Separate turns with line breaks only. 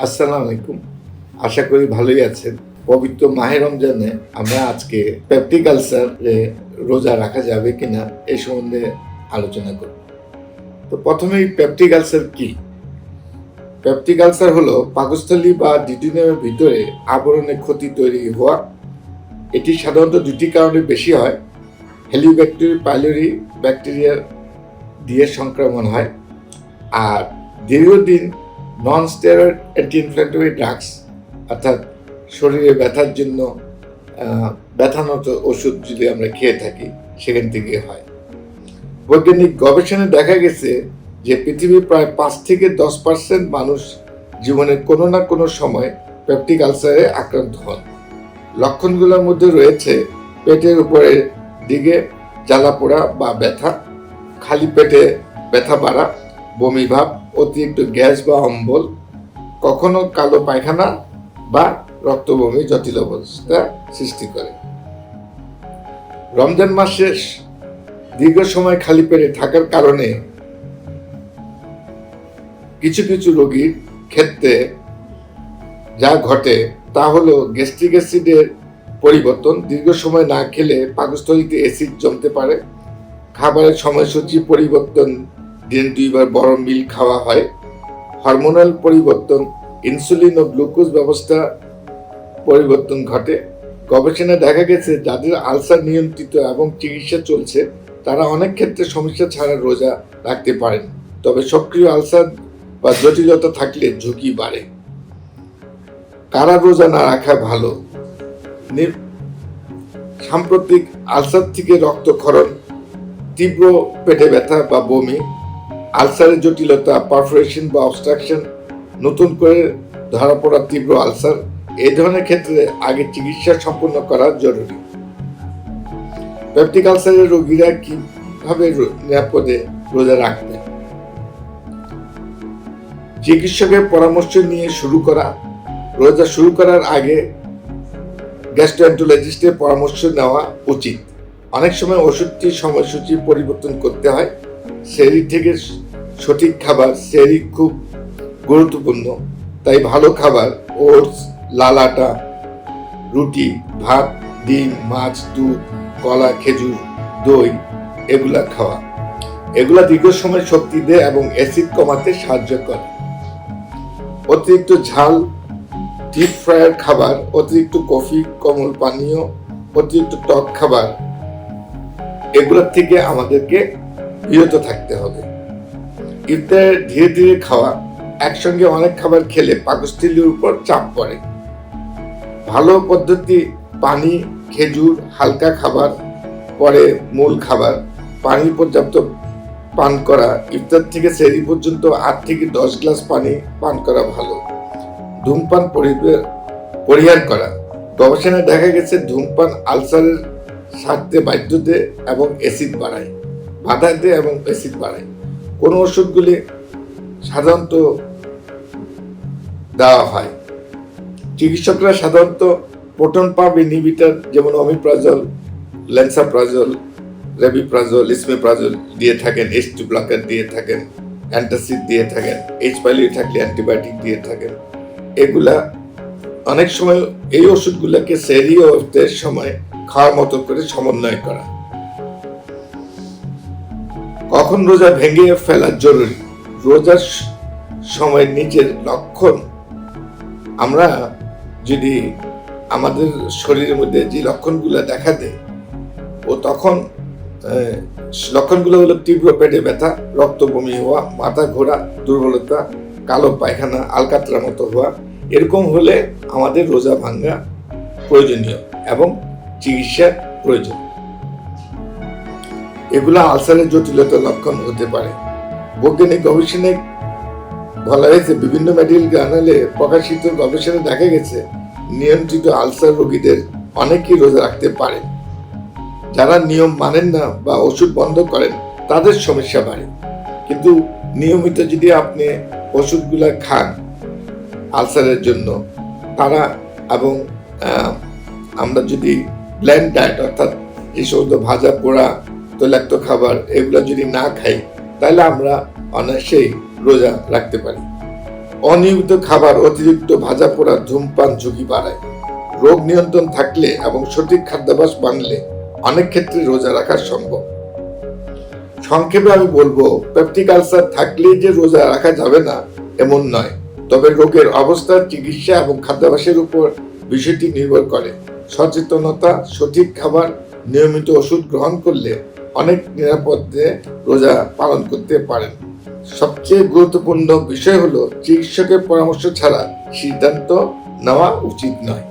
আসসালামু আলাইকুম। আশা করি ভালোই আছেন। পবিত্র মাহে রমজানে আমরা আজকে পেপটিক আলসারে রোজা রাখা যাবে কিনা এই সম্বন্ধে আলোচনা করব। তো প্রথমেই পেপটিক আলসার কি? পেপটিক আলসার হলো পাকস্থলী বা ডিউডিনামের ভিতরে আবরণে ক্ষতি তৈরি হওয়া। এটি সাধারণত দুটি কারণে বেশি হয়। হেলিকোব্যাক্টেরিয়া পাইলোরি ব্যাকটেরিয়া দিয়ে সংক্রমণ হয়, আর দীর্ঘদিন নন স্টেরয়েড অ্যান্টি ইনফ্ল্যামেটরি ড্রাগস অর্থাৎ শরীরে ব্যথার জন্য ব্যথানত ওষুধ যদি আমরা খেয়ে থাকি সেখান থেকে হয়। বৈজ্ঞানিক গবেষণায় দেখা গেছে যে পৃথিবীর প্রায় 5 থেকে 10% মানুষ জীবনের কোনো না কোনো সময় পেপটিক আলসারে আক্রান্ত হন। লক্ষণগুলোর মধ্যে রয়েছে পেটের উপরের দিকে জ্বালা পোড়া বা ব্যথা, খালি পেটে ব্যথা বাড়া, বমি ভাব, অতিরিক্ত গ্যাস বা অম্বল, কখনো কালো পায়খানা বা রক্তবমি জটিল অবস্থা সৃষ্টি করে। রমজান মাসে দীর্ঘ সময় খালি পেটে থাকার কারণে কিছু কিছু রোগীর ক্ষেত্রে যা ঘটে তা হলো গ্যাস্ট্রিক অ্যাসিডের পরিবর্তন। দীর্ঘ সময় না খেলে পাকস্থলীতে অ্যাসিড জমতে পারে। খাবারের সময়সূচি পরিবর্তন, দিন 2 বার বড় মিল খাওয়া হয়। হরমোনাল পরিবর্তন, ইনসুলিন ও গ্লুকোজ ব্যবস্থা পরিবর্তন ঘটে। গবেষণায় দেখা গেছে যাদের আলসার নিয়ন্ত্রিত এবং চিকিৎসা চলছে তারা অনেক ক্ষেত্রে সমস্যা ছাড়া রোজা রাখতে পারেন, তবে সক্রিয় আলসার বা জটিলতা থাকলে ঝুঁকি বাড়ে। কারা রোজা না রাখা ভালো? সাম্প্রতিক আলসার থেকে রক্তক্ষরণ, তীব্র পেটে ব্যথা বা বমি, আলসারের জটিলতা, পারফোরেশন বা অবস্ট্রাকশন, নতুন করে ধরা পড়া তীব্র আলসার, এই ধরনের ক্ষেত্রে আগে চিকিৎসা সম্পন্ন করা জরুরি। পেপটিক আলসারের রোগীরা কিভাবে নিরাপদে রোজা রাখবেন? চিকিৎসকের পরামর্শ নিয়ে শুরু করা। রোজা শুরু করার আগে গ্যাস্ট্রোএন্টারোলজিস্টের পরামর্শ নেওয়া উচিত। অনেক সময় ওষুধটির সময়সূচি পরিবর্তন করতে হয়। সেহরি থেকে সঠিক খাবার, সেহরি খুব গুরুত্বপূর্ণ, তাই ভালো খাবার ওটস, লাল আটা, রুটি, ভাত, ডিম, মাছ, দুধ, কলা, খেজুর, দই এগুলা খাওয়া। এগুলা দীর্ঘ সময় শক্তি দেয় এবং অ্যাসিড কমাতে সাহায্য করে। অতিরিক্ত ঝাল, ডিপ ফ্রায়ার খাবার, অতিরিক্ত কফি, কোমল পানীয়, অতিরিক্ত টক খাবার এগুলোর থেকে আমাদেরকে বিরত থাকতে হবে। ইফতারে ধীরে ধীরে খাওয়া। একসঙ্গে অনেক খাবার খেলে পাকস্থলীর উপর চাপ পড়ে। ভালো পদ্ধতি পানি, খেজুর, হালকা খাবার, পরে মূল খাবার। পানি পর্যাপ্ত পান করা। ইফতার থেকে সেহরি পর্যন্ত 8 থেকে 10 গ্লাস পানি পান করা ভালো। ধূমপান পরিহার করা। গবেষণায় দেখা গেছে ধূমপান আলসারের স্বার্থে বাধ্য দেয় এবং অ্যাসিড বাড়ায়, বাধা দেয় এবং অ্যাসিড বাড়ায়। কোন ওষুধগুলি সাধারণত দেওয়া হয়? চিকিৎসকরা সাধারণত প্রোটন পাম্প ইনহিবিটর যেমন অমিপ্রাজল, ল্যান্সাপ্রাজল, রেবিপ্রাজল, ইসমিপ্রাজল দিয়ে থাকেন, H2 ব্লকার দিয়ে থাকেন, অ্যান্টাসিড দিয়ে থাকেন, H. pylori থাকলে অ্যান্টিবায়োটিক দিয়ে থাকেন। এগুলা অনেক সময় এই ওষুধগুলোকে সেহরি ও ইফতারের সময় খাওয়ার মতো করে সমন্বয় করা। কখন রোজা ভেঙে ফেলা জরুরি? রোজার সময় নিজের লক্ষণ আমরা যদি আমাদের শরীরের মধ্যে যে লক্ষণগুলো দেখা দেয় ও তখন লক্ষণগুলো হলো তীব্র পেটে ব্যথা, রক্ত বমি হওয়া, মাথা ঘোরা, দুর্বলতা, কালো পায়খানা, আলকাতরার মতো হওয়া, এরকম হলে আমাদের রোজা ভাঙা প্রয়োজনীয় এবং চিকিৎসার প্রয়োজন। এগুলো আলসারের জটিলতার লক্ষণ হতে পারে। বৈজ্ঞানিক গবেষণায় বলা হয়েছে বিভিন্ন মেডিকেল জার্নালে প্রকাশিত গবেষণায় দেখা গেছে নিয়ন্ত্রিত আলসার রোগীদের অনেকেই রোজা রাখতে পারে। যারা নিয়ম মানেন না বা ওষুধ বন্ধ করেন তাদের সমস্যা বাড়ে। কিন্তু নিয়মিত যদি আপনি ওষুধগুলা খান আলসারের জন্য তারা এবং আমরা যদি ব্ল্যান্ড ডায়েট অর্থাৎ এই সমস্ত ভাজা পোড়া তৈলাক্ত খাবার এগুলো যদি না খাই তাহলে আমরা অনায়াসেই রোজা রাখতে পারি। অনিয়মিত খাবার, অতিরিক্ত ভাজা পোড়া, ধূমপান ঝুঁকি বাড়ায়। রোগ নিয়ন্ত্রণ থাকলে এবং সঠিক খাদ্যাভ্যাস মানলে অনেক ক্ষেত্রে রোজা রাখা সম্ভব। সংক্ষেপে আমি বলবো, পেপটিক আলসার থাকলেই যে রোজা রাখা যাবে না এমন নয়, তবে রোগের অবস্থার চিকিৎসা এবং খাদ্যাভ্যাসের উপর বিষয়টি নির্ভর করে। সচেতনতা, সঠিক খাবার, নিয়মিত ওষুধ গ্রহণ করলে অনেক নিরাপদে রোজা পালন করতে পারেন। সবচেয়ে গুরুত্বপূর্ণ বিষয় হলো চিকিৎসকের পরামর্শ ছাড়া সিদ্ধান্ত নেওয়া উচিত নয়।